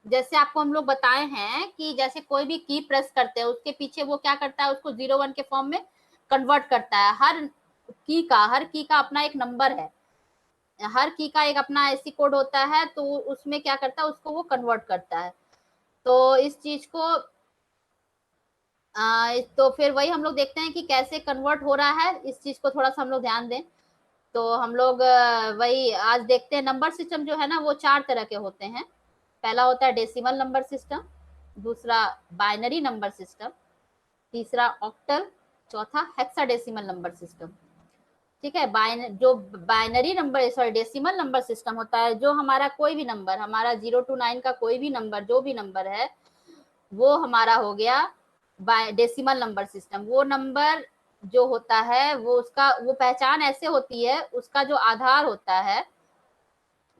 जैसे आपको हम लोग बताए हैं कि जैसे कोई भी की प्रेस करते हैं उसके पीछे वो क्या करता है, उसको 01 के फॉर्म में कन्वर्ट करता है। हर की का अपना एक नंबर है, हर की का एक अपना ऐसी कोड होता है, तो उसमें क्या करता है, उसको वो कन्वर्ट करता है। तो इस चीज को तो फिर वही हम लोग देखते हैं कि कैसे कन्वर्ट हो रहा है, इस चीज को थोड़ा सा हम लोग ध्यान दें। तो हम लोग वही आज देखते हैं। नंबर सिस्टम जो है ना वो 4 तरह के होते हैं। पहला होता है डेसिमल नंबर सिस्टम, दूसरा बाइनरी नंबर सिस्टम, तीसरा ऑक्टल, चौथा हेक्साडेसिमल नंबर सिस्टम। ठीक है। जो binary number sorry decimal number system होता है, जो हमारा कोई भी नंबर, हमारा 0 to 9 का कोई भी नंबर, जो भी नंबर है वो हमारा हो गया डेसिमल नंबर सिस्टम। वो नंबर जो होता है वो उसका वो पहचान ऐसे होती है, उसका जो आधार होता है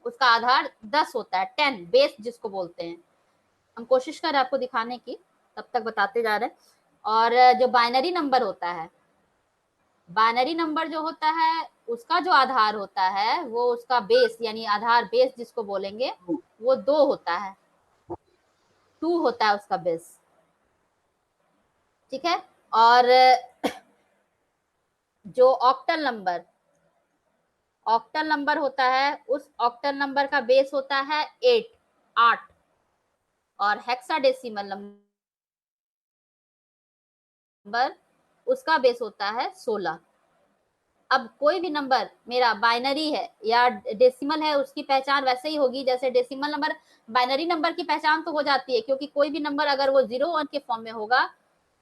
उसका आधार 10 होता है, 10 बेस जिसको बोलते हैं। हम कोशिश कर रहे हैं आपको दिखाने की, तब तक बताते जा रहे हैं। और जो बाइनरी नंबर होता है, बाइनरी नंबर जो होता है उसका जो आधार होता है वो उसका बेस यानी आधार बेस जिसको बोलेंगे वो 2 होता है, 2 होता है उसका बेस। ठीक है। और जो ऑक्टल नंबर होता है, उस ऑक्टल नंबर का बेस होता है 8। और हेक्साडेसिमल नंबर उसका बेस होता है 16। अब कोई भी नंबर मेरा बाइनरी है या डेसिमल है, उसकी पहचान वैसे ही होगी जैसे डेसिमल नंबर। बाइनरी नंबर की पहचान तो हो जाती है, क्योंकि कोई भी नंबर अगर वो 01 के फॉर्म में होगा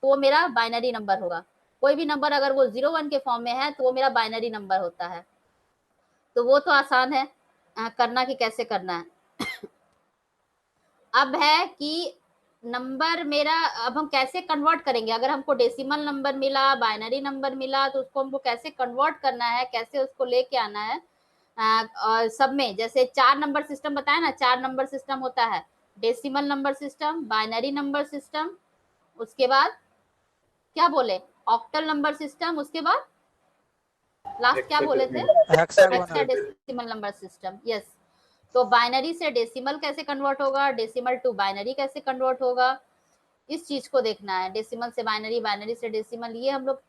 तो वो मेरा बाइनरी नंबर होगा। कोई भी नंबर अगर वो 01 के फॉर्म में है तो वो मेरा बाइनरी नंबर होता है। तो वो तो आसान है करना कि कैसे करना है। अब है कि नंबर मेरा, अब हम कैसे कन्वर्ट करेंगे। अगर हमको डेसिमल नंबर मिला, बाइनरी नंबर मिला, तो उसको हमको कैसे कन्वर्ट करना है, कैसे उसको लेके आना है। और सब में जैसे 4 नंबर सिस्टम बताया ना, 4 नंबर सिस्टम होता है, decimal number system, binary number system, उसके बाद क्या बोले, ऑक्टल नंबर सिस्टम, उसके बाद लास्ट क्या बोले थे, हेक्साडेसिमल नंबर सिस्टम। यस। तो बाइनरी से डेसिमल कैसे कन्वर्ट होगा, डेसिमल टू बाइनरी कैसे कन्वर्ट होगा, इस चीज को देखना है। डेसिमल से बाइनरी, बाइनरी से डेसिमल, ये हम लोग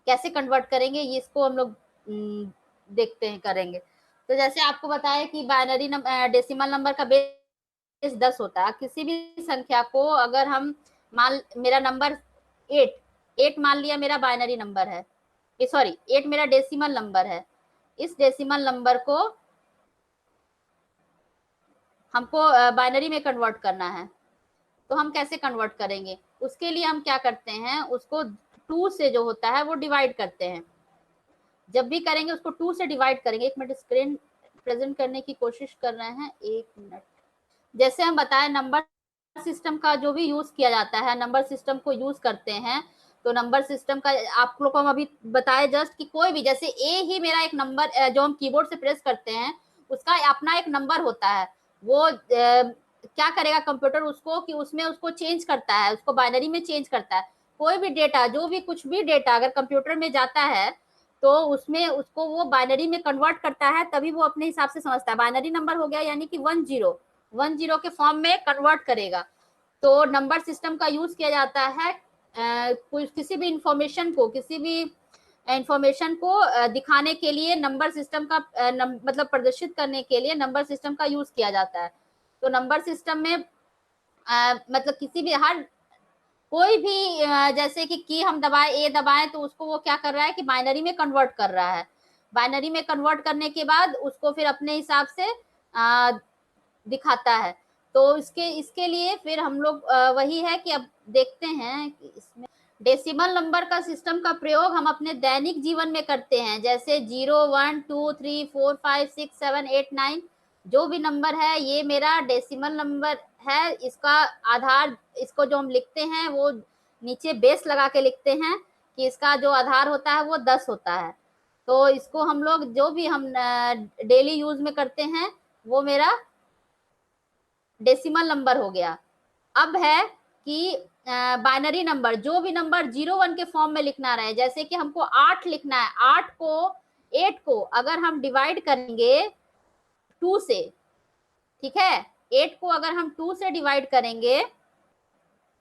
कैसे कन्वर्ट करेंगे, ये इसको हम लोग देखते हैं, करेंगे। तो जैसे आपको बताया कि बाइनरी डेसिमल नंबर का बेस 10 होता है। किसी भी संख्या को अगर हम मान, मेरा नंबर 8 मान लिया मेरा बाइनरी नंबर है, सॉरी 8 मेरा डेसिमल नंबर है। इस डेसिमल नंबर को हमको बाइनरी में कन्वर्ट करना है। तो हम कैसे कन्वर्ट करेंगे, उसके लिए हम क्या करते हैं, उसको 2 से जो होता है वो डिवाइड करते हैं। जब भी करेंगे उसको 2 से डिवाइड करेंगे। 1 मिनट, स्क्रीन प्रेजेंट करने की कोशिश कर रहे हैं, 1 मिनट। जैसे हम बताएं, नंबर सिस्टम का जो भी यूज किया जाता है, नंबर सिस्टम को यूज करते हैं, तो नंबर सिस्टम का आप लोग को हम अभी बताए जस्ट कि कोई भी, जैसे ए ही मेरा एक नंबर जो हम कीबोर्ड से प्रेस करते हैं उसका अपना एक नंबर होता है। वो क्या करेगा कंप्यूटर उसको, कि उसमें उसको चेंज करता है, उसको बाइनरी में चेंज करता है। कोई भी डेटा, जो भी कुछ भी डेटा अगर कंप्यूटर में जाता है तो उसमें उसको वो बाइनरी में कन्वर्ट करता है, तभी वो अपने हिसाब से समझता है। बाइनरी नंबर हो गया यानी कि 10 के फॉर्म में कन्वर्ट करेगा। तो नंबर सिस्टम का यूज किया जाता है किसी भी इंफॉर्मेशन को दिखाने के लिए, नंबर सिस्टम का मतलब प्रदर्शित करने के लिए नंबर सिस्टम का यूज किया जाता है। तो नंबर सिस्टम में मतलब किसी भी कोई भी जैसे कि की हम दबाए, ए दबाएं, तो उसको वो क्या कर रहा है कि बाइनरी में कन्वर्ट कर रहा है। बाइनरी में कन्वर्ट करने के बाद उसको फिर अपने हिसाब से दिखाता है। तो इसके इसके लिए फिर हम लोग वही है कि अब देखते हैं कि इसमें डेसिमल नंबर का सिस्टम का प्रयोग हम अपने दैनिक जीवन में करते हैं। जैसे 0, 1, 2, 3, 4, 5, 6, 7, 8, 9 जो भी नंबर है ये मेरा डेसिमल नंबर है। इसका आधार, इसको जो हम लिखते हैं वो नीचे बेस लगा के लिखते हैं कि इसका जो आधार होता है वो 10 होता है। तो इसको हम लोग जो भी हम डेली यूज में करते हैं वो मेरा डेसिमल नंबर हो गया। अब है कि बाइनरी नंबर, जो भी नंबर 01 के फॉर्म में लिखना रहे, जैसे कि हमको 8 लिखना है, 8 को अगर हम डिवाइड करेंगे 2 से, ठीक है, 8 को अगर हम 2 से डिवाइड करेंगे,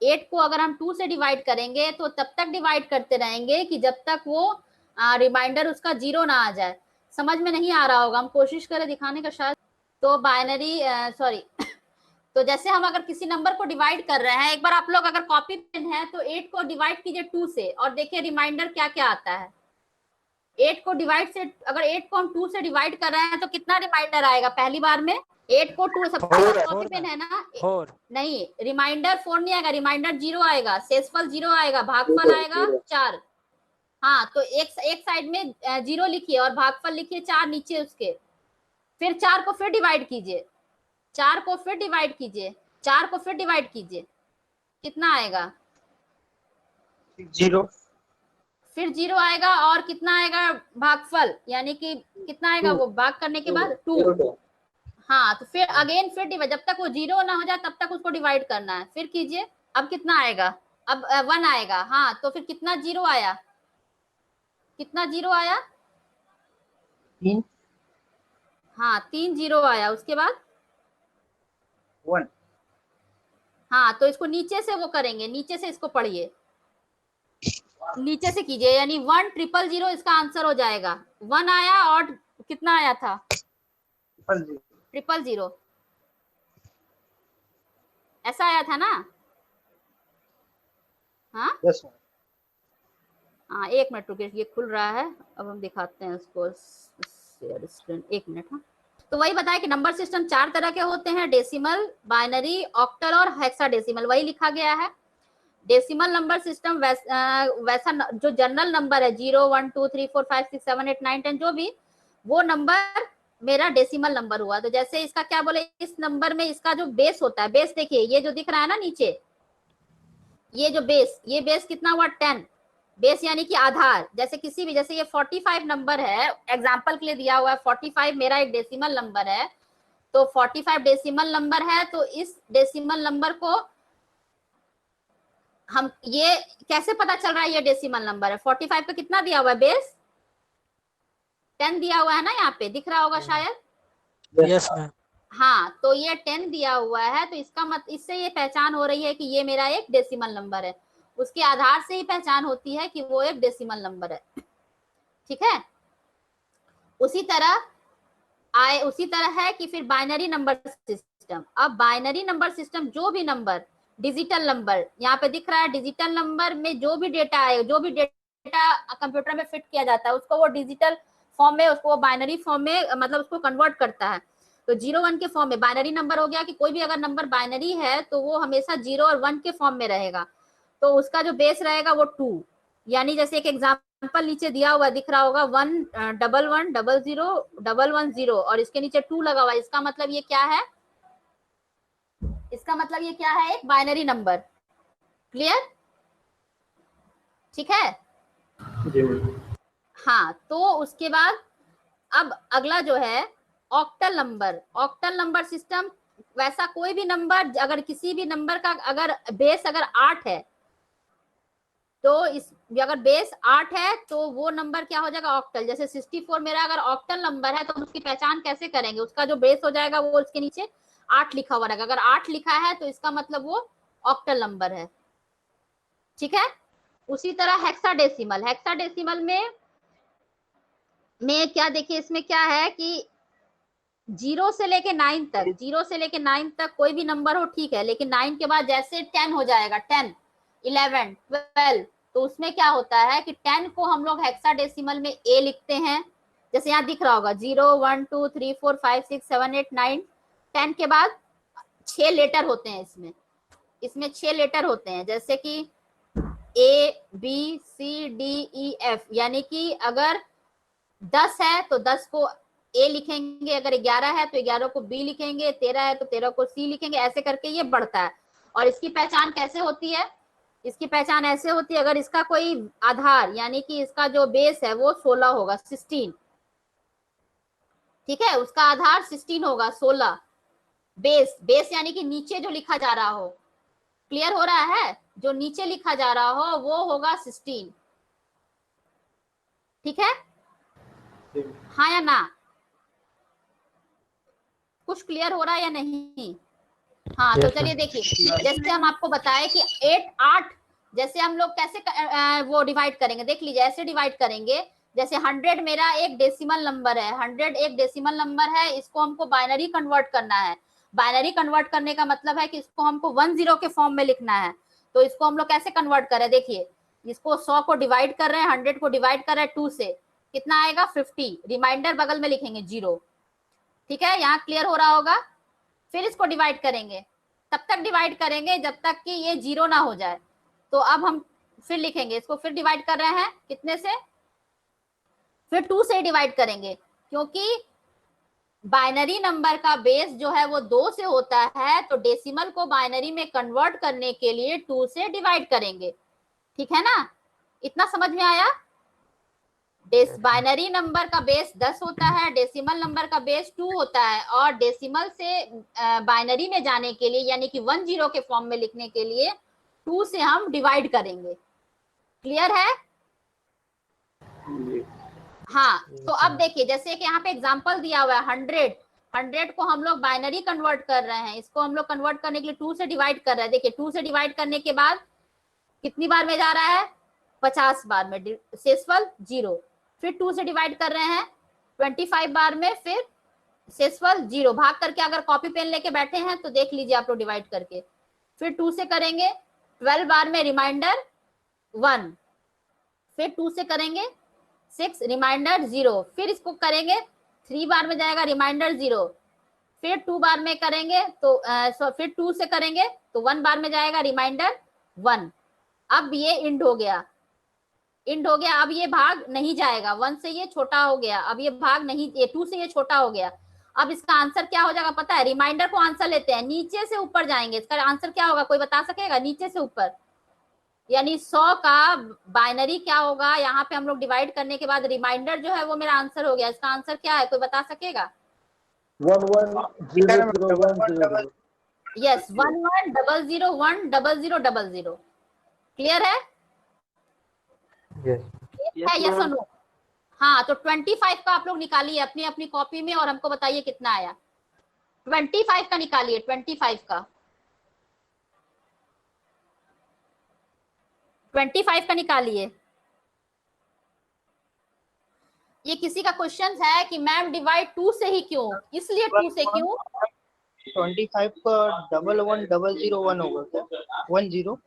8 को अगर हम 2 से डिवाइड करेंगे तो तब तक डिवाइड करते रहेंगे कि जब तक वो रिमाइंडर उसका 0 ना आ जाए। समझ में नहीं आ रहा होगा, हम कोशिश करें दिखाने का शायद। तो बाइनरी सॉरी तो जैसे हम अगर किसी नंबर को डिवाइड कर रहे हैं, एक बार आप लोग अगर कॉपी पेन है तो 8 को डिवाइड कीजिए 2 से और देखिए रिमाइंडर क्या क्या आता है। 8 को डिवाइड से, अगर 8 को हम 2 से डिवाइड कर रहे हैं तो कितना रिमाइंडर आएगा पहली बार में? 8 को 2, सबके पास कॉपी पेन है ना? 4 नहीं, रिमाइंडर 4 नहीं आएगा, रिमाइंडर 0 आएगा, शेषफल 0 आएगा, भागफल आएगा 4। हाँ, तो एक साइड में 0 लिखिए और भागफल लिखिए 4 नीचे उसके। फिर 4 को फिर डिवाइड कीजिए, 4 को फिर डिवाइड कीजिए, 4 को फिर डिवाइड कीजिए, कितना आएगा? 0। फिर 0 आएगा और कितना आएगा भागफल, यानी कि कितना आएगा वो भाग करने के बाद? 2। हाँ, तो फिर अगेन फिर डिवाइड, जब तक वो 0 ना हो जाए तब तक उसको डिवाइड करना है। फिर कीजिए, अब कितना आएगा? अब 1 आएगा। हाँ, तो फिर कितना 0 आया? कितना 0 आया? 3। हाँ, 3 0 आया। उसके बाद 1। हाँ, तो इसको नीचे से वो करेंगे, नीचे से इसको पढ़िए, नीचे से कीजिए, यानी 1 0 0 इसका आंसर हो जाएगा। 1 आया और कितना आया था? 0 0 ऐसा आया था ना? हाँ यस मैम। हाँ, 1 मिनट रुकिए, ये खुल रहा है, अब हम दिखाते हैं उसको शेयर स्क्रीन। 1 मिनट। हाँ, तो वही बताया कि नंबर सिस्टम 4 तरह के होते हैं, डेसिमल, बाइनरी, ऑक्टल और हेक्साडेसिमल, वही लिखा गया है। डेसिमल नंबर सिस्टम वैसा जो जनरल नंबर है 0 1 2 3 4 5 6 7 8 9 10 जो भी, वो नंबर मेरा डेसिमल नंबर हुआ। तो जैसे इसका क्या बोले, इस नंबर में इसका जो बेस होता है, बेस देखिए ये जो दिख रहा है ना नीचे, ये जो बेस, ये बेस कितना हुआ? 10। बेस यानी कि आधार। जैसे किसी भी, जैसे ये 45 नंबर है, एग्जाम्पल के लिए दिया हुआ है, 45 मेरा एक डेसिमल नंबर है, तो 45 डेसिमल नंबर है, तो इस डेसिमल नंबर को हम, ये कैसे पता चल रहा है ये डेसिमल नंबर है? 45 पे कितना दिया हुआ है बेस? 10 दिया हुआ है ना, यहाँ पे दिख रहा होगा शायद। Yes ma'am. हाँ, तो ये 10 दिया हुआ है, तो इसका इससे ये पहचान हो रही है कि ये मेरा एक डेसिमल नंबर है। उसके आधार से ही पहचान होती है कि वो एक डेसिमल नंबर है। ठीक है, उसी तरह है कि फिर बाइनरी नंबर सिस्टम। अब बाइनरी नंबर सिस्टम, जो भी नंबर, डिजिटल नंबर, यहाँ पे दिख रहा है, डिजिटल नंबर में जो भी डेटा आए, जो भी डेटा कंप्यूटर में फिट किया जाता है, उसको वो डिजिटल फॉर्म में, उसको बाइनरी फॉर्म में, मतलब उसको कन्वर्ट करता है। तो 0 1 के फॉर्म में बाइनरी नंबर हो गया, कि कोई भी अगर नंबर बाइनरी है तो वो हमेशा 0 और 1 के फॉर्म में रहेगा, तो उसका जो बेस रहेगा वो 2। यानी जैसे एक एग्जाम्पल नीचे दिया हुआ दिख रहा होगा, 1 1 1 0 0 1 1 0 और इसके नीचे 2 लगा हुआ है, इसका मतलब ये क्या है? इसका मतलब ये क्या है? एक बाइनरी नंबर। क्लियर? ठीक है। हाँ, तो उसके बाद अब अगला जो है octal number. Octal number system, वैसा कोई भी नंबर, अगर किसी भी नंबर का अगर बेस अगर 8 है, तो इस, अगर बेस 8 है तो वो नंबर क्या हो जाएगा? ऑक्टल। जैसे 64 मेरा अगर ऑक्टल नंबर है, तो उसकी पहचान कैसे करेंगे? उसका जो बेस हो जाएगा वो उसके नीचे 8 लिखा हुआ रहेगा। अगर 8 लिखा है तो इसका मतलब वो ऑक्टल नंबर है। ठीक है। उसी तरह हेक्साडेसिमल, हेक्साडेसिमल में क्या, देखिए इसमें क्या है कि 0 से लेके 9 तक, 0 से लेके 9 तक कोई भी नंबर हो, ठीक है, लेकिन 9 के बाद जैसे 10 हो जाएगा, 10 11 12, तो उसमें क्या होता है कि 10 को हम लोग हेक्साडेसिमल में ए लिखते हैं। जैसे यहाँ दिख रहा होगा 0 1 2 3 4 5 6 7 8 9 10 के बाद 6 लेटर होते हैं इसमें 6 लेटर होते हैं, जैसे कि A B C D E F, यानी कि अगर 10 है तो 10 को ए लिखेंगे, अगर 11 है तो 11 को बी लिखेंगे, 13 है तो 13 को सी लिखेंगे, ऐसे करके ये बढ़ता है। और इसकी पहचान कैसे होती है? इसकी पहचान ऐसे होती है, अगर इसका कोई आधार, यानी कि इसका जो बेस है वो 16 होगा, 16। ठीक है, उसका आधार 16 होगा, 16 बेस यानी कि नीचे जो लिखा जा रहा हो। क्लियर हो रहा है? जो नीचे लिखा जा रहा हो वो होगा 16। ठीक है, हाँ या ना? कुछ क्लियर हो रहा है या नहीं? हाँ तो चलिए देखिए, जैसे हम आपको बताए कि 8 जैसे हम लोग कैसे वो डिवाइड करेंगे, देख लीजिए ऐसे डिवाइड करेंगे। जैसे 100 मेरा एक डेसिमल नंबर है, 100 एक डेसिमल नंबर है, इसको हमको बाइनरी कन्वर्ट करना है। बाइनरी कन्वर्ट करने का मतलब है कि इसको हमको 10 के फॉर्म में लिखना है। तो इसको हम लोग कैसे कन्वर्ट करें, देखिए इसको 100 को डिवाइड कर रहे हैं, 100 को डिवाइड कर रहे हैं 2 से, कितना आएगा 50, रिमाइंडर बगल में लिखेंगे 0। ठीक है, यहाँ क्लियर हो रहा होगा। फिर इसको डिवाइड करेंगे, तब तक डिवाइड करेंगे जब तक कि ये 0 ना हो जाए। तो अब हम फिर लिखेंगे, इसको फिर डिवाइड कर रहे हैं कितने से, फिर 2 से डिवाइड करेंगे, क्योंकि बाइनरी नंबर का बेस जो है वो 2 से होता है, तो डेसिमल को बाइनरी में कन्वर्ट करने के लिए 2 से डिवाइड करेंगे। ठीक है ना, इतना समझ में आया। बाइनरी नंबर का बेस 10 होता है, डेसिमल नंबर का बेस 2 होता है, और डेसिमल से बाइनरी में जाने के लिए यानी कि 10 के फॉर्म में लिखने के लिए 2 से हम डिवाइड करेंगे। क्लियर है। हाँ तो अब देखिए, जैसे कि यहाँ पे एग्जांपल दिया हुआ है 100 को हम लोग बाइनरी कन्वर्ट कर रहे हैं, इसको हम लोग कन्वर्ट करने के लिए 2 से डिवाइड कर रहे हैं। देखिए 2 से डिवाइड करने के बाद कितनी बार में जा रहा है, 50 बार में, शेषफल 0। फिर 2 से डिवाइड कर रहे हैं 25 बार में, फिर शेषफल 0। भाग करके अगर कॉपी पेन लेके बैठे हैं तो देख लीजिए आप लोग डिवाइड करके। फिर 2 से करेंगे 12 बार में, रिमाइंडर 1। फिर 2 से करेंगे 6, रिमाइंडर 0। फिर इसको करेंगे 3 बार में जाएगा, रिमाइंडर 0। फिर 2 बार में करेंगे तो फिर 2 से करेंगे तो 1 बार में जाएगा, रिमाइंडर 1। अब ये इंड हो गया, इंड हो गया। अब ये भाग नहीं जाएगा, 1 से ये छोटा हो गया, अब ये भाग नहीं, ये 2 से ये छोटा हो गया। अब इसका आंसर क्या हो जाएगा पता है, रिमाइंडर को आंसर लेते हैं, नीचे से ऊपर जाएंगे, इसका आंसर क्या होगा कोई बता सकेगा, नीचे से ऊपर, यानी 100 का बाइनरी क्या होगा, यहाँ पे हम लोग डिवाइड करने के बाद रिमाइंडर जो है वो मेरा आंसर हो गया। इसका आंसर क्या है कोई बता सकेगा। 11001000। यस, 1100100000। क्लियर है, है यस और नो। हाँ तो 25 का आप लोग निकालिए अपनी अपनी कॉपी में और हमको बताइए कितना आया। 25 का निकालिए, 25 का 25 का निकालिए। ये किसी का क्वेश्चन है कि मैम डिवाइड 2 से ही क्यों, इसलिए 2 से क्यों। 25 का 1110001 होगा क्या, 10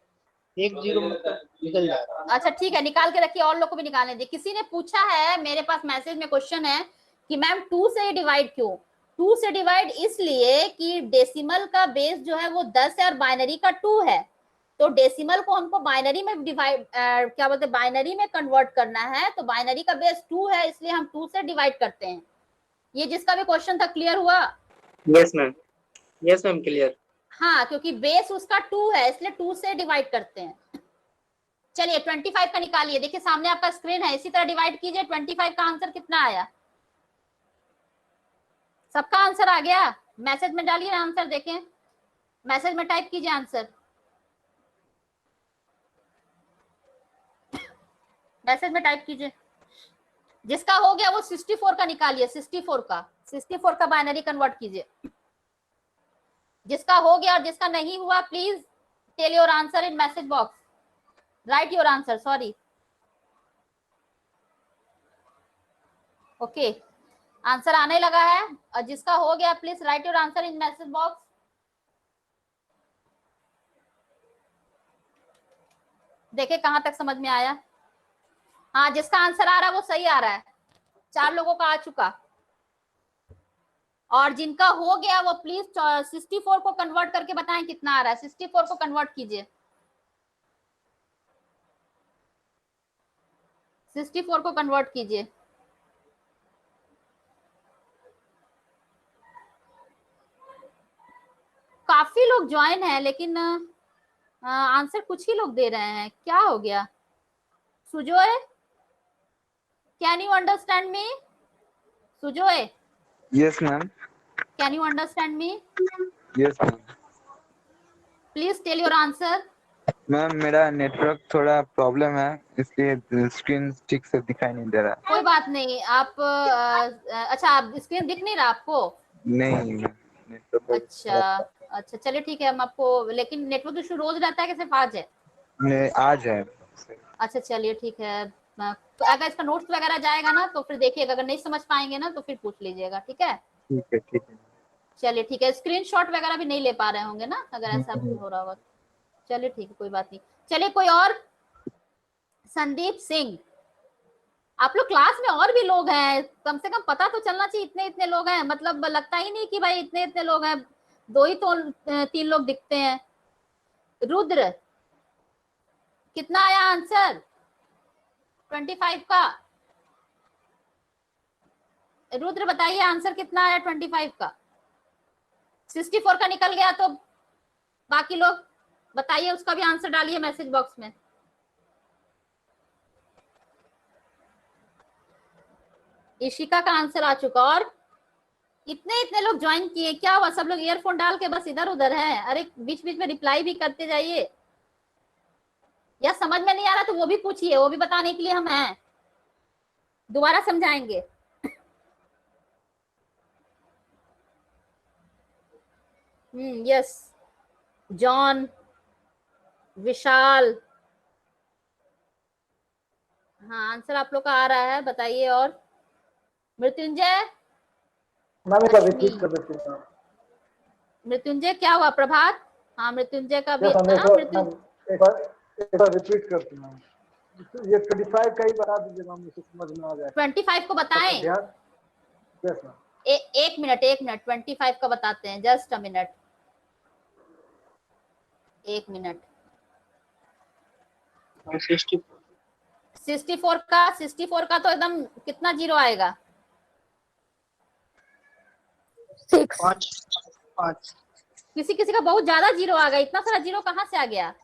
एक 0 निकल जाएगा। अच्छा ठीक है, निकाल के रखिए, और लोग को भी निकालने दे। किसी ने पूछा है मेरे पास मैसेज में, क्वेश्चन है कि मैम 2 से डिवाइड क्यों। 2 से डिवाइड इसलिए कि डेसिमल का बेस जो है वो 10 है और बाइनरी का 2 है, तो डेसिमल को हमको बाइनरी में डिवाइड क्या बोलते हैं, बाइनरी में कन्वर्ट करना है, तो बाइनरी का बेस 2 है, इसलिए हम 2 से डिवाइड करते हैं। ये जिसका भी क्वेश्चन था क्लियर हुआ। Yes ma'am, yes ma'am clear. हाँ क्योंकि बेस उसका 2 है, इसलिए 2 से डिवाइड करते हैं। चलिए 25 का निकालिए, देखिए सामने आपका स्क्रीन है, इसी तरह डिवाइड कीजिए। 25 का आंसर कितना आया, सबका आंसर आ गया। मैसेज में डालिए आंसर, देखें मैसेज में टाइप कीजिए आंसर, मैसेज में टाइप कीजिए। जिसका हो गया वो 64 का निकालिए, 64 का बाइनरी कन्वर्ट कीजिए। जिसका हो गया और जिसका नहीं हुआ please tell your answer in message box, write your answer, sorry. Okay, answer आने लगा है, और जिसका हो गया please write your answer in message box. देखे कहां तक समझ में आया। हाँ जिसका आंसर आ रहा है वो सही आ रहा है, 4 लोगों का आ चुका। और जिनका हो गया वो प्लीज 64 को कन्वर्ट करके बताएं कितना आ रहा है। 64 को कन्वर्ट कीजिए, 64 को कन्वर्ट कीजिए। काफी लोग ज्वाइन है लेकिन आंसर कुछ ही लोग दे रहे हैं, क्या हो गया। Sujoy, can you understand me. Sujoy, yes ma'am. Can you understand me. Yes ma'am. Please tell your answer. Ma'am मेरा नेटवर्क थोड़ा प्रॉब्लम है, इसलिए स्क्रीन ठीक से दिखाई नहीं दे रहा। कोई बात नहीं, आप अच्छा आप स्क्रीन दिख नहीं रहा आपको। नहीं नेटवर्क। अच्छा अच्छा चलिए ठीक है, हम आपको, लेकिन नेटवर्क इशू रोज रहता है कि सिर्फ आज है? आज है। अच्छा चलिए ठीक है, तो अगर इसका नोट्स वगैरह जाएगा ना तो फिर देखिएगा, अगर नहीं समझ पाएंगे ना तो फिर पूछ लीजिएगा, ठीक है? ठीक है ठीक है। चलिए ठीक है, स्क्रीनशॉट वगैरह भी नहीं ले पा रहे होंगे ना, अगर ऐसा हम्म। हो रहा होगा? चलिए ठीक है, कोई बात नहीं। चलिए कोई और? संदीप सिंह, आप लोग क्लास में और भी लोग हैं, कम से कम पता तो चलना चाहिए इतने इतने लोग हैं, मतलब लगता ही नहीं कि भाई इतने इतने लोग हैं, दो ही तो 3 लोग दिखते हैं। रुद्र, कितना आया आंसर 25 का? रुद्र बताइए आंसर कितना आया 25 का? 64 का निकल गया तो बाकी लोग बताइए, उसका भी आंसर डालिए मैसेज बॉक्स में। इशिका का आंसर आ चुका, और इतने इतने लोग ज्वाइन किए, क्या हुआ सब लोग ईयरफोन डाल के बस इधर उधर हैं? अरे बीच बीच में रिप्लाई भी करते जाइए, या समझ में नहीं आ रहा तो वो भी पूछिए, वो भी बताने के लिए हम हैं, दोबारा समझाएंगे। यस, जॉन, विशाल, हाँ आंसर आप लोग का आ रहा है, बताइए। और मृत्युंजय, मैम एक बार रिपीट कर देते हैं। मृत्युंजय क्या हुआ? प्रभात, हाँ मृत्युंजय का भी यस मैम, हाँ एक बार रिपीट करते हैं। ये 25 का ही बता दीजिए मैम, मुझे समझ में आ जाए। 25 को बताएं? Yes ma'am. एक मिनट 25 का बताते हैं, जस्ट अ मिनट, 1 मिनट। 64 का तो एकदम कितना जीरो आएगा? 5 किसी किसी का बहुत ज्यादा जीरो आ गया, इतना सारा जीरो कहाँ से आ गया?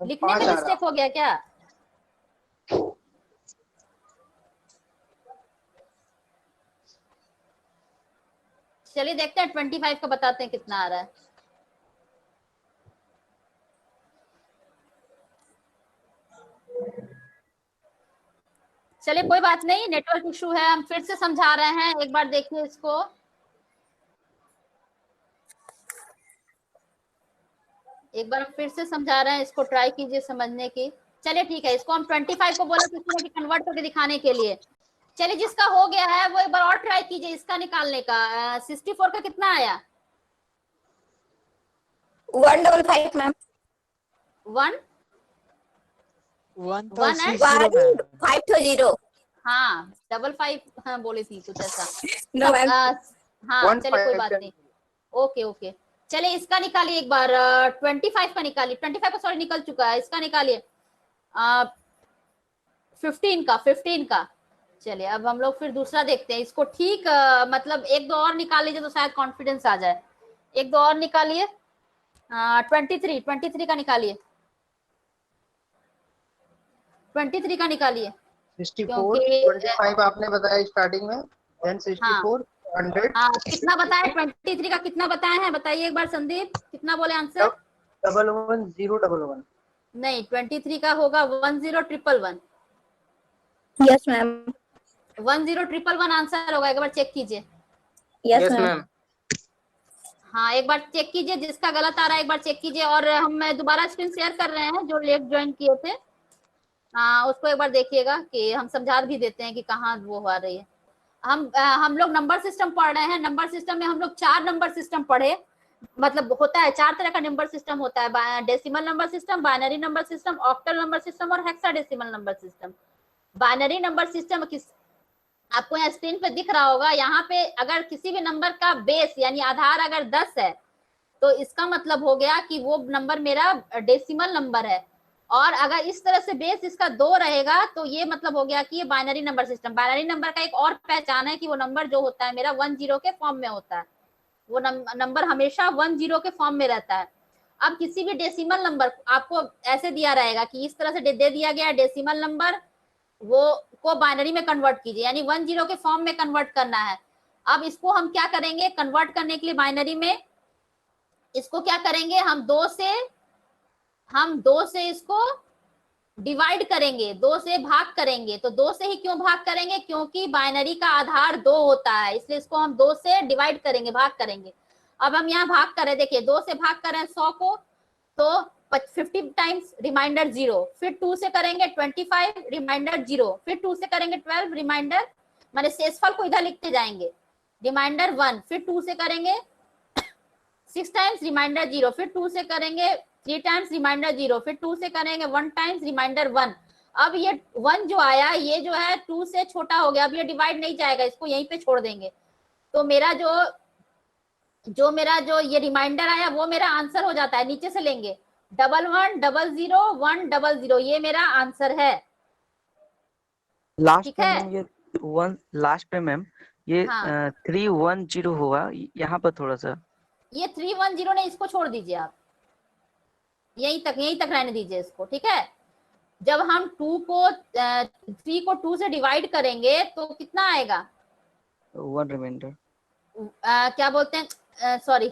लिखने में मिस्टेक हो गया क्या? चलिए देखते हैं 25 का बताते हैं कितना आ रहा है। चलिए कोई बात नहीं, नेटवर्क इशू है, हम फिर से समझा रहे हैं, एक बार देखिए इसको। एक बार हम फिर से समझा रहे हैं, इसको ट्राई कीजिए समझने की। चलिए ठीक है, इसको हम 25 को बोले किसी ने कन्वर्ट करके दिखाने के लिए। चलिए जिसका हो गया है वो एक बार और ट्राई कीजिए इसका निकालने का। 64 का कितना आया? 155 मैम। 1 1 1 है 520। हाँ 55 हाँ बोली थी कुछ ऐसा। No ma'am. हाँ चलिए कोई बात नहीं, ओके ओके। चलिए इसका निकालिए एक बार, 25 का निकालिए, 25 का सॉरी निकल चुका है, इसका निकालिए 15 का। चलिए अब हम लोग फिर दूसरा देखते हैं इसको, ठीक मतलब एक दो और निकाल लीजिए तो शायद कॉन्फिडेंस आ जाए। एक दो और निकालिए, 23 का निकालिए, 23 का निकालिए। 64 25 आपने बताया स्टार्टिंग में, देन 64 100। हाँ कितना बताया? 23 का कितना बताए हैं बताइए एक बार संदीप, कितना बोले आंसर? 11011। नहीं 23 का होगा 10111। Yes ma'am. 10111 आंसर होगा, एक बार चेक कीजिए। Yes yes ma'am. मैम। हाँ एक बार चेक कीजिए, जिसका गलत आ रहा है एक बार चेक कीजिए। और हम दोबारा स्क्रीन शेयर कर रहे हैं, जो लेट ज्वाइन किए थे उसको एक बार देखिएगा, कि हम समझा भी देते हैं कि कहाँ वो आ रही है। हम लोग नंबर सिस्टम पढ़ रहे हैं, नंबर सिस्टम में हम लोग 4 नंबर सिस्टम पढ़े, मतलब होता है 4 तरह का नंबर सिस्टम होता है, decimal number system, binary number system, octal number system और hexadecimal number system. Binary number system आपको यहाँ स्क्रीन पे दिख रहा होगा, यहाँ पे अगर किसी भी नंबर का बेस यानी आधार अगर 10 है तो इसका मतलब हो गया कि वो नंबर मेरा डेसिमल नंबर है, और अगर इस तरह से बेस इसका 2 रहेगा तो ये मतलब हो गया कि ये binary number system. Binary number का एक और पहचान है कि वो नंबर जो होता है मेरा 10 के फॉर्म में होता है, वो नंबर हमेशा 10 के फॉर्म में रहता है। अब किसी भी डेसिमल नंबर आपको ऐसे दिया रहेगा कि इस तरह से दे दिया गया डेसिमल नंबर, वो को बाइनरी में कन्वर्ट कीजिए, यानी 10 के फॉर्म में कन्वर्ट करना है। अब इसको हम क्या करेंगे कन्वर्ट करने के लिए बाइनरी में, इसको क्या करेंगे हम 2 से इसको डिवाइड करेंगे, 2 से भाग करेंगे। तो 2 से ही क्यों भाग करेंगे? क्योंकि बाइनरी का आधार 2 होता है, इसलिए इसको हम 2 से डिवाइड करेंगे, भाग करेंगे। अब हम यहाँ भाग कर रहे हैं, देखिए 2 से भाग कर रहे हैं 100 को, तो 50 टाइम्स रिमाइंडर 0, फिर 2 से करेंगे 25 रिमाइंडर 0, फिर 2 से करेंगे 12 रिमाइंडर, माने शेषफल को इधर लिखते जाएंगे, रिमाइंडर 1, फिर 2 से करेंगे 6 टाइम्स रिमाइंडर 0, फिर 2 से करेंगे 3 टाइम्स रिमाइंडर 0, फिर 2 से करेंगे 1 टाइम्स रिमाइंडर 1। अब ये 1 जो आया ये जो है 2 से छोटा हो गया, अब ये डिवाइड नहीं जाएगा, इसको यहीं पे छोड़ देंगे। तो मेरा जो ये रिमाइंडर आया वो मेरा आंसर हो जाता है। नीचे से लेंगे 1100 ये मेरा आंसर है। लास्ट ठीक में है? मैम ये 1 लास्ट में मैम ये हाँ। 310 होगा, यहाँ पर थोड़ा सा ये 310 नहीं, इसको छोड़ दीजिए आप, यहीं तक रहने दीजिए इसको। ठीक है, जब हम 3 को 2 से डिवाइड करेंगे तो कितना आएगा? 1 रिमाइंडर क्या बोलते हैं, सॉरी,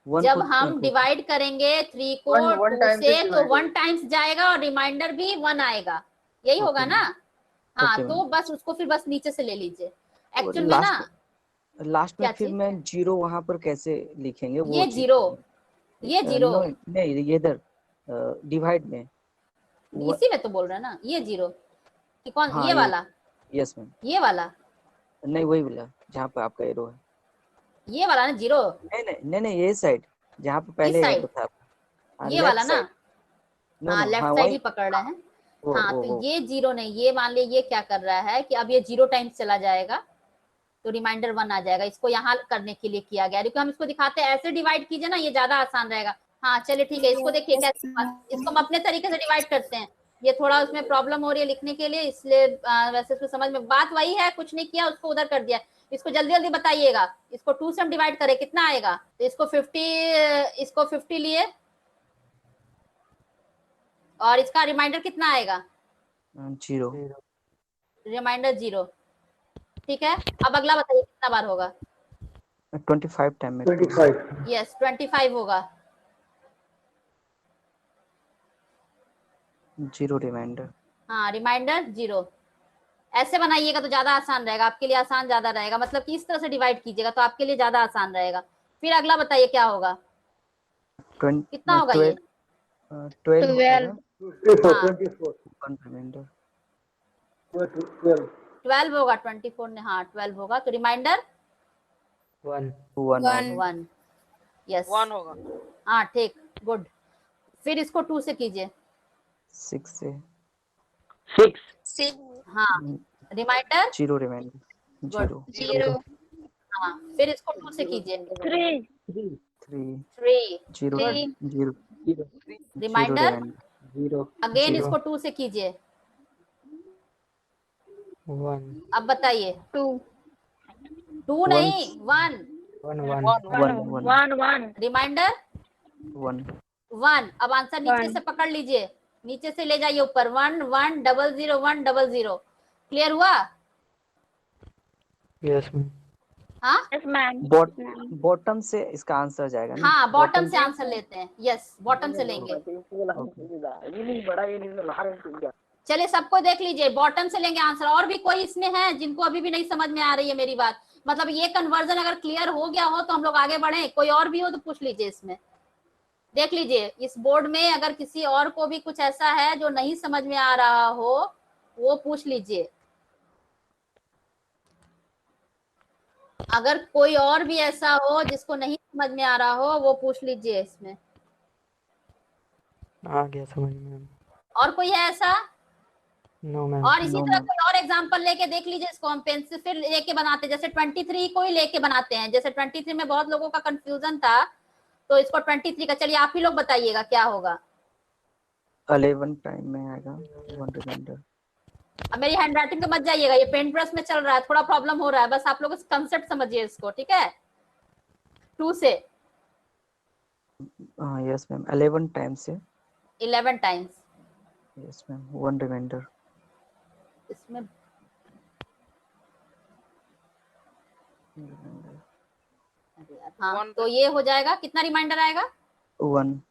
जब हम डिवाइड करेंगे 3 को 2 से तो 1 टाइम्स जाएगा और रिमाइंडर भी 1 आएगा, यही होगा ना? हाँ, तो बस उसको फिर बस नीचे से ले लीजिए। एक्चुअल में ना लास्ट में फिर मैं 0 वहां पर कैसे लिखेंगे? वो ये 0 नहीं, ये इधर डिवाइड में इसी में तो बोल रहा है ना, ये 0 कि कौन? हाँ, ये वाला? यस मैम, ये वाला नहीं वही वाला जहाँ पे आपका एरो है, ये वाला ना 0? नहीं ये साइड जहाँ पे पहले एरो था, ये वाला ना? हाँ, लेफ्ट साइड ही पकड़ रहा है। हाँ, तो ये 0 नहीं, ये मान लिया ये क्या कर रहा है कि अब ये 0 टाइम्स चला जाएगा तो रिमाइंडर 1 आ जाएगा। इसको यहाँ करने के लिए किया गया, क्योंकि हम इसको दिखाते हैं ऐसे डिवाइड कीजिए ना, ये ज्यादा आसान रहेगा। हाँ चलिए ठीक है, इसको देखिए कैसे, इसको हम अपने तरीके से डिवाइड करते हैं। ये थोड़ा उसमें प्रॉब्लम हो रही है लिखने के लिए, इसलिए वैसे उसको समझ में बात वही है, कुछ नहीं किया, उसको उधर कर दिया। इसको जल्दी जल्दी बताइएगा, इसको 2 से हम डिवाइड करें कितना आएगा? तो इसको 50 लिए और इसका रिमाइंडर कितना आएगा? 0 रिमाइंडर 0। ठीक है, अब अगला बताइए कितना बार होगा? 25 टाइम में 25 यस 25 होगा। 0 रिमाइंडर, हाँ, रिमाइंडर 0। ऐसे बनाइएगा तो ज्यादा आसान रहेगा, आपके लिए आसान ज्यादा रहेगा, मतलब कि इस तरह से डिवाइड कीजिएगा तो आपके लिए ज्यादा आसान रहेगा। फिर अगला बताइए क्या होगा? कितना होगा ये? 12 रिमाइंडर 12 होगा, 24 ने, हाँ 12 होगा, तो रिमाइंडर 1। यस 1 होगा। हाँ ठीक, गुड। फिर इसको 2 से कीजिए। 6 से 6 हाँ, रिमाइंडर 0 रिमाइंडर 0 हाँ, फिर इसको 2 से कीजिए। 3 3 0 रिमाइंडर अगेन इसको 2 से कीजिए। 1 अब बताइए 2 नहीं 1 रिमाइंडर 1। अब आंसर नीचे से पकड़ लीजिए, नीचे से ले जाइए ऊपर, 1 क्लियर हुआ? यस हाँ बॉटम से इसका आंसर जाएगा ना? हाँ, बॉटम से आंसर लेते हैं। यस, बॉटम से लेंगे। चलिए सबको देख लीजिए, बॉटम से लेंगे आंसर। और भी कोई इसमें है जिनको अभी भी नहीं समझ में आ रही है मेरी बात? मतलब ये कन्वर्जन अगर क्लियर हो गया हो तो हम लोग आगे बढ़े, कोई और भी हो तो पूछ लीजिए। इसमें देख लीजिए, इस बोर्ड में अगर किसी और को भी कुछ ऐसा है जो नहीं समझ में आ रहा हो वो पूछ लीजिए। अगर कोई और भी ऐसा हो जिसको नहीं समझ में आ रहा हो वो पूछ लीजिए। इसमें आ गया समझ में। और कोई है ऐसा? No ma'am. और इसी तरह कोई और एग्जांपल लेके देख लीजिए इसको। हम पेन से फिर लेके बनाते, जैसे 23 को ही लेके बनाते हैं। जैसे 23 में बहुत लोगों का कंफ्यूजन था, तो इसको 23 का, चलिए आप ही लोग बताइएगा क्या होगा। 11 टाइम में आएगा 1 रिमाइंडर। अब मेरी हैंडराइटिंग पे मत जाइएगा, ये पेंट ब्रश में चल रहा है, थोड़ा प्रॉब्लम हो रहा है, बस आप लोग इस कंसेप्ट समझिए इसको, ठीक है? 2 से यस मैम 11 टाइम से 11 टाइम्स। Yes ma'am 1 reminder. इसमें हाँ, तो ये हो जाएगा, कितना रिमाइंडर आएगा? 1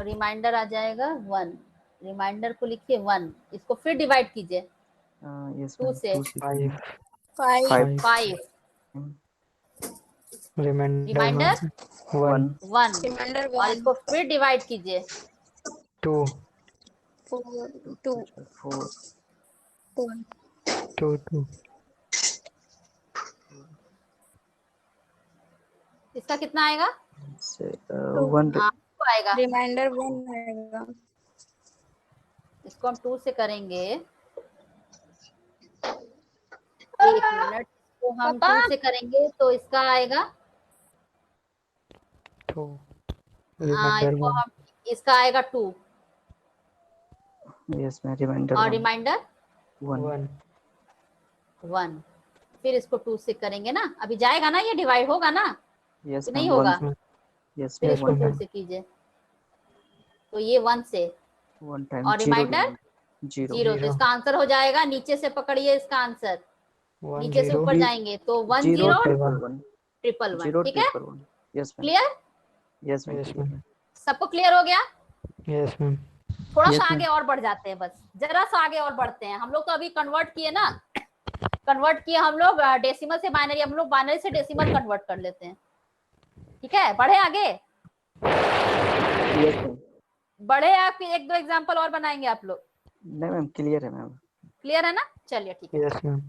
रिमाइंडर आ जाएगा 1। रिमाइंडर को लिखिए 1, इसको फिर डिवाइड कीजिए। यस 2 से 5 5 रिमाइंडर 1 1, Remainder और 1. इसको फिर डिवाइड कीजिए 2 4, 2, 4 2. 2 2 इसका कितना आएगा? 1 हाँ 2 आएगा। Remainder 1 आएगा. इसको हम 2 से करेंगे, 1 मिनट, इसको हम 2 से करेंगे तो इसका आएगा, 2 रिमाइंडर इसको 1 हम, इसका आएगा 2 यस मैम रिमाइंडर और रिमाइंडर 1 1, फिर इसको 2 से करेंगे ना, अभी जाएगा ना, ये डिवाइड होगा ना, यस कि नहीं मैम होगा? 1 यस फिर मैम इसको 2 मैम। से कीजिए, तो ये 1 से 1 टाइम और रिमाइंडर 0 0, तो इसका आंसर हो जाएगा, नीचे से पकड़िए इसका आंसर, 1 नीचे से 0 ऊपर जाएंगे तो 1 0 0 1 1 0 ठीक है, 1 yes ma'am clear? Yes ma'am yes ma'am सबको क्लियर हो गया? यस मैम थोड़ा Yes, सा ma'am. आगे और बढ़ जाते हैं, बस जरा सा आगे और बढ़ते हैं। हम लोग तो अभी कन्वर्ट किए ना, कन्वर्ट किए हम लोग डेसिमल से बाइनरी, हम लोग बाइनरी से डेसिमल कन्वर्ट कर लेते हैं, ठीक है? बढ़े आगे, यस मैम बढ़े, आप एक दो एग्जांपल और बनाएंगे आप लोग, नहीं मैम क्लियर है मैम क्लियर है ना? चलिए ठीक है, यस मैम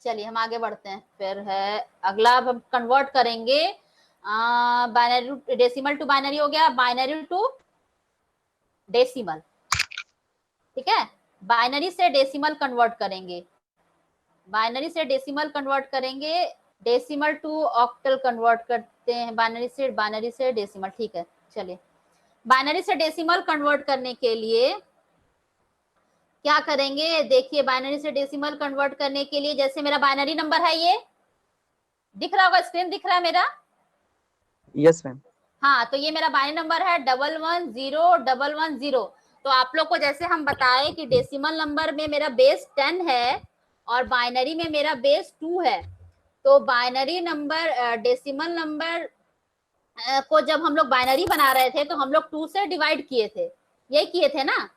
चलिए हम आगे बढ़ते हैं। फिर है अगला, अब हम कन्वर्ट करेंगे बाइनरी, डेसिमल टू बाइनरी हो गया, बाइनरी टू डेसिमल, ठीक है? बाइनरी से डेसिमल कन्वर्ट करेंगे, बाइनरी से डेसिमल कन्वर्ट करेंगे, डेसिमल टू ऑक्टल कन्वर्ट करते हैं, बाइनरी से डेसिमल, ठीक है? चलिए, बाइनरी से डेसिमल कन्वर्ट करने के लिए क्या करेंगे, देखिए बाइनरी से डेसिमल कन्वर्ट करने के लिए, जैसे मेरा बाइनरी नंबर है, ये दिख रहा होगा, स्क्रीन दिख रहा है मेरा? यस मैम हाँ, तो ये मेरा बाइनरी नंबर है 1101110। तो आप लोग को जैसे हम बताए कि डेसिमल नंबर में मेरा बेस 10 है और बाइनरी में मेरा बेस 2 है, तो बाइनरी नंबर, डेसिमल नंबर को जब हम लोग बाइनरी बना रहे थे तो हम लोग 2 से डिवाइड किए थे, यही किए थे ना?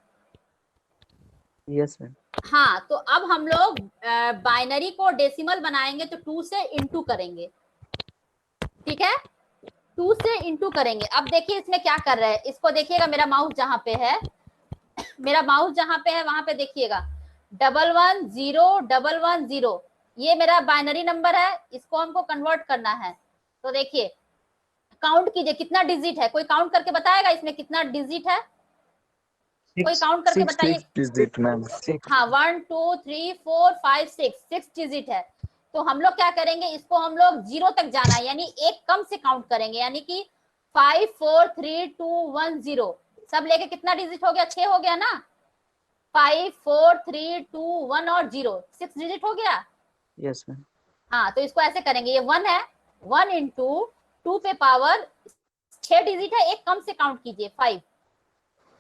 यस मैम हाँ, तो अब हम लोग बाइनरी को डेसिमल बनाएंगे तो 2 से इंटू करेंगे, ठीक है? 2 से इंटू करेंगे। अब देखिए इसमें क्या कर रहे हैं, इसको देखिएगा, मेरा माउस जहां पे है, मेरा माउस जहां पे है वहां पे देखिएगा 1101110, ये मेरा बाइनरी नंबर है, इसको हमको कन्वर्ट करना है। तो देखिए काउंट कीजिए कितना डिजिट है, कोई काउंट करके बताएगा इसमें कितना डिजिट है? कोई काउंट करके बताइए। 6 डिजिट मैम हाँ, 1 2 3 4 5 6 डिजिट है। तो हम लोग क्या करेंगे, इसको हम लोग 0 तक जाना है, यानी एक कम से काउंट करेंगे, यानी कि 5 4 3 2 1 0, सब लेके कितना डिजिट हो गया? 6 हो गया ना? 5 4 3 2 1 और 0, 6 डिजिट हो गया। यस मैम हाँ, तो इसको ऐसे करेंगे, ये 1 है, 1 इंटू 2 पे पावर 6 डिजिट है, एक कम से काउंट कीजिए, 5,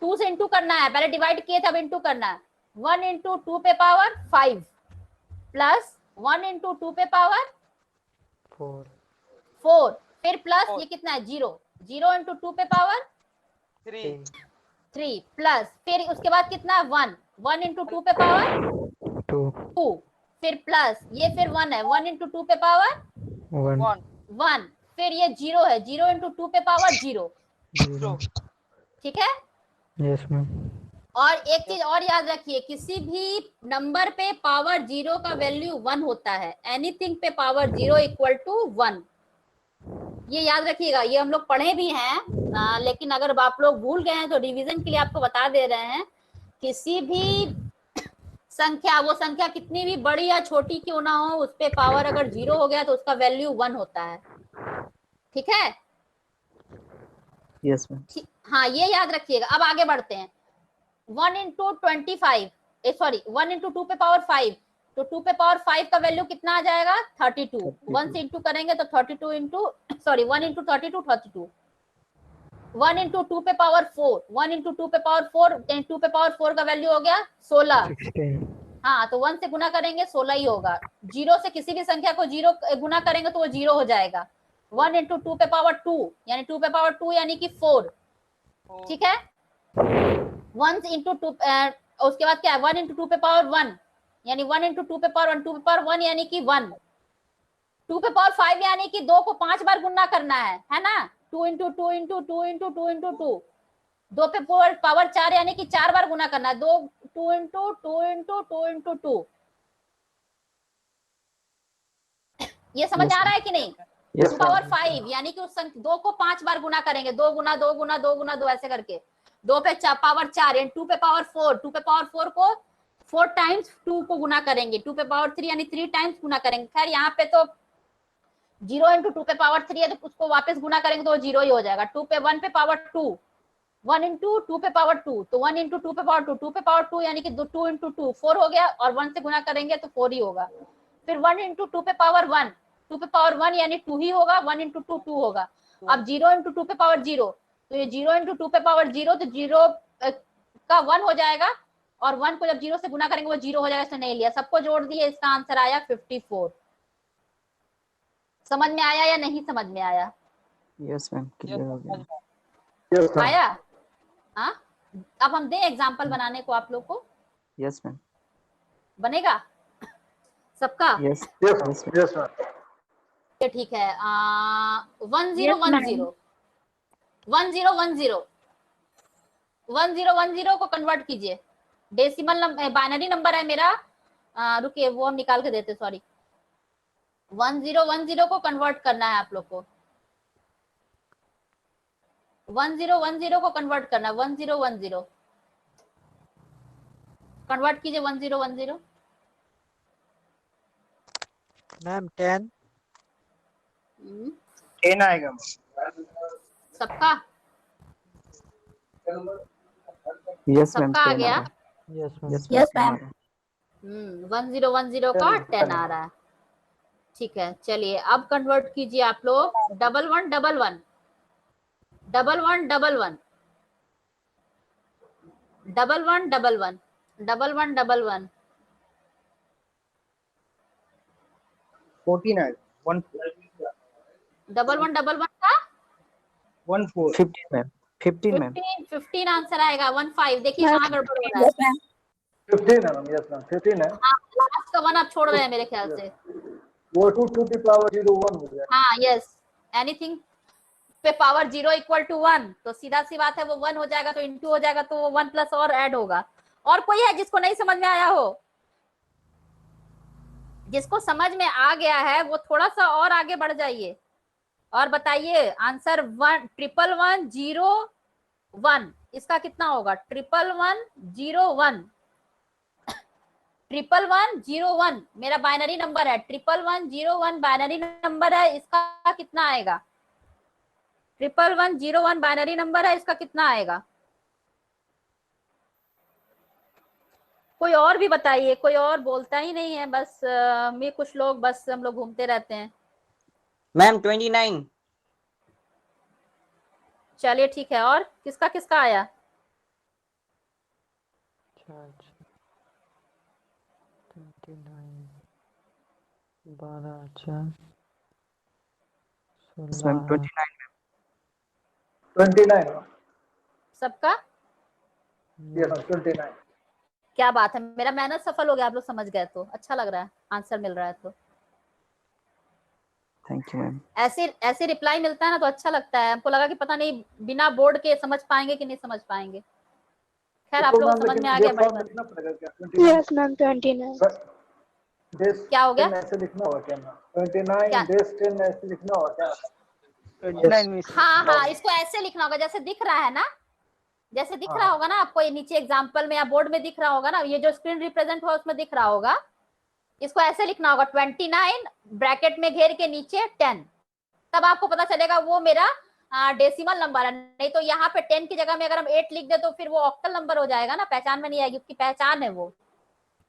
2 से इंटू करना है, पहले डिवाइड किए थे अब इंटू करना है, 1 इंटू 2 पे पावर 5 प्लस 1 इंटू 2 पे पावर 4, फिर प्लस ये कितना है? 0, 0 इंटू 2 पे पावर 3 प्लस, फिर उसके बाद कितना है? 1, 1 इंटू 2 पे पावर 2, फिर प्लस ये फिर 1 है, 1 इंटू 2 पे पावर 1, फिर ये 0 है, 0 इंटू 2 पे पावर 0, ठीक है? यस मैम और एक चीज और याद रखिए, किसी भी नंबर पे पावर 0 का वैल्यू 1 होता है, एनीथिंग पे पावर 0 इक्वल टू 1, ये याद रखिएगा। ये हम लोग पढ़े भी हैं, लेकिन अगर आप लोग भूल गए हैं तो रिवीजन के लिए आपको बता दे रहे हैं, किसी भी संख्या, वो संख्या कितनी भी बड़ी या छोटी क्यों ना हो, उस पे पावर अगर 0 हो गया तो उसका वैल्यू 1 होता है, ठीक है? यस मैम हाँ, ये याद रखिएगा। अब आगे बढ़ते हैं, 1 इंटू 25, सॉरी 1 इंटू 2 पे पावर 5, तो 2 पे पावर 5 का वैल्यू कितना आ जाएगा? 32, 1 से इंटू करेंगे तो 32 इंटू, सॉरी 1 इंटू 32 32, 1 इंटू 2 पे पावर 4, 1 इंटू 2 पे पावर 4, 2 पे पावर 4 का वैल्यू हो गया 16, 16 हाँ, तो 1 से गुना करेंगे 16 ही होगा, 0 से किसी भी संख्या को 0 गुना करेंगे तो वो 0 हो जाएगा, 1 इंटू 2 पे पावर 2, यानी 2 पे पावर 2 यानी कि 4, ठीक है? 1 इंटू 2, उसके बाद क्या है? 1 इंटू 2 पे पावर 1, यानी 1 इंटू 2 पे पावर 1, 2 पे पावर 1 यानी कि 1, 2 पे पावर 5 यानी कि 2 को 5 बार गुना करना है ना, 2 इंटू 2 इंटू 2 इंटू 2 इंटू 2, 2 पे पावर 4 यानी कि 4 बार गुना करना है, 2 इंटू 2 इंटू 2 इंटू 2। ये समझ आ रहा है कि नहीं? 2 पावर 5 यानी कि उस 2 को 5 बार गुना करेंगे, 2 गुना 2 गुना 2 गुना 2 ऐसे करके, 2 पे पावर 4 यानी 2 पे पावर 4, 2 पे पावर 4 को 4 टाइम्स 2 को गुना करेंगे, 2 पे पावर 3 यानी 3 टाइम्स गुना करेंगे। खैर यहाँ पे तो 0 इंटू 2 पे पावर 3 है तो उसको वापस गुना करेंगे तो 0 ही हो जाएगा। 2 पे 1 पे पावर 2, 1 इंटू 2 पे पावर 2, तो 1 इंटू 2 पे पावर 2, 2 पे पावर 2 यानी कि 2 इंटू 2 4 हो गया, और 1 से गुना करेंगे तो 4 ही होगा। फिर 1 इंटू 2 पे पावर 1, 2 पे पावर 1 यानी 2 ही होगा, 1 इंटू 2 2 होगा। अब 0 इंटू 2 पे पावर 0, तो ये 0 इंटू 2 पे पावर 0, तो 0 का 1 हो जाएगा, और 1 को जब 0 से गुना करेंगे वो 0 हो जाएगा, इसने नहीं लिया, सबको जोड़ दिए, इसका आंसर आया 54। समझ में आया या नहीं समझ में आया? यस मैम, क्लियर हो गया। Yes, ma'am. आया? हाँ, अब हम दें एग्जाम्पल बनाने को आप लोग को, यस मैम। बनेगा सबका? Yes Yes, ma'am. Yes, ma'am. ये ठीक है। 1010 1010 को कन्वर्ट कीजिए, डेसिमल नंबर बाइनरी नंबर है मेरा, रुकिए वो हम निकाल के देते, सॉरी। 1010 को कन्वर्ट करना है आप लोग को, 1010 को कन्वर्ट करना है, 1010 कन्वर्ट कीजिए 1010। मैम 10 10 आएगा। सबका यस मैम, सबका आ गया? Yes ma'am. Yes ma'am. 1010 का 10 आ रहा है, ठीक है। चलिए अब कन्वर्ट कीजिए आप लोग, 1111 1111 1111 1111 14 आएगा। 1111 का 14 15 मैम, 15 मैम। 15 आंसर आएगा। 15 देखिए कहाँ गड़बड़ हो रहा है। 15 है मैम। यस मैम, 15 है। हाँ, लास्ट का 1 आप छोड़ रहे हैं मेरे ख्याल से। वो 2 टू द पावर 0 1 हो गया। हाँ यस, एनीथिंग पे पावर 0 इक्वल टू 1, तो सीधा सी बात है वो 1 हो जाएगा, तो इंटू हो जाएगा, तो वो 1 प्लस और ऐड होगा। और कोई है जिसको नहीं समझ में आया हो? जिसको समझ में आ गया है वो थोड़ा सा और आगे बढ़ जाइए और बताइए आंसर 11101 इसका कितना होगा? 11101 11101 मेरा बाइनरी नंबर है, 11101 बाइनरी नंबर है, इसका कितना आएगा? 11101 बाइनरी नंबर है, इसका कितना आएगा? कोई और भी बताइए, कोई और बोलता ही नहीं है, बस मैं कुछ लोग, बस हम लोग घूमते रहते हैं। मैम 29। चलिए ठीक है, और किसका किसका आया? 29 12 4 मैम 16 29 सबका? Yes ma'am, 29। क्या बात है, मेरा मेहनत सफल हो गया, आप लोग समझ गए तो अच्छा लग रहा है, आंसर मिल रहा है तो। Thank you ma'am. ऐसे रिप्लाई मिलता है ना तो अच्छा लगता है। हमको लगा कि पता नहीं बिना बोर्ड के समझ पाएंगे कि नहीं समझ पाएंगे। खैर आप लोगों को समझ में आ गया। बड़ी बात। यस मैम 29 क्या हो गया? ऐसे लिखना होगा क्या मैम? 29 डेज 10 ऐसे लिखना होगा क्या? 29 हाँ हाँ, इसको ऐसे लिखना होगा जैसे दिख रहा है ना, जैसे दिख रहा होगा ना आपको, ये नीचे एग्जाम्पल में या बोर्ड में दिख रहा होगा ना, ये जो स्क्रीन रिप्रेजेंट हुआ उसमें दिख रहा होगा, इसको ऐसे लिखना होगा 29 ब्रैकेट में घेर के नीचे 10, तब आपको पता चलेगा वो मेरा डेसिमल नंबर है। नहीं तो यहाँ पे 10 की जगह में अगर हम 8 लिख दे तो फिर वो ऑक्टल नंबर हो जाएगा ना, पहचान में नहीं आएगी, उसकी पहचान है वो।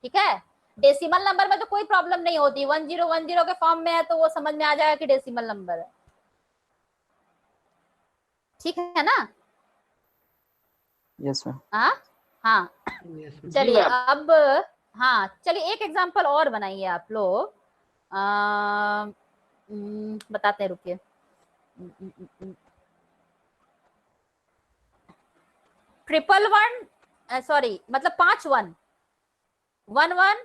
ठीक है, डेसिमल नंबर में तो कोई प्रॉब्लम नहीं होती, 1010 के फॉर्म में है तो वो समझ में आ जाएगा कि डेसिमल नंबर है। ठीक है ना? Yes ma'am. हाँ चलिए अब, हाँ चलिए एक एग्जांपल और बनाइए आप लोग, बताते हैं, रुकिए। 111 सॉरी मतलब 5 1 1 1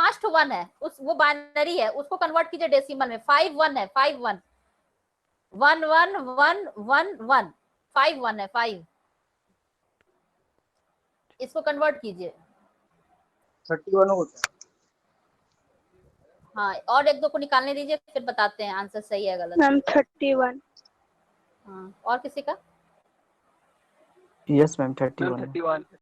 5 to 1 है, उस वो बाइनरी है, उसको कन्वर्ट कीजिए डेसिमल में। 5 1 है, 5 1 1 1 1 1 1 5 1 है, 5। इसको कन्वर्ट कीजिए। 31 होता है। हाँ, और एक दो को निकालने दीजिए, फिर बताते हैं आंसर सही है गलत। मैम 31। हाँ, और किसी का? Yes ma'am 31।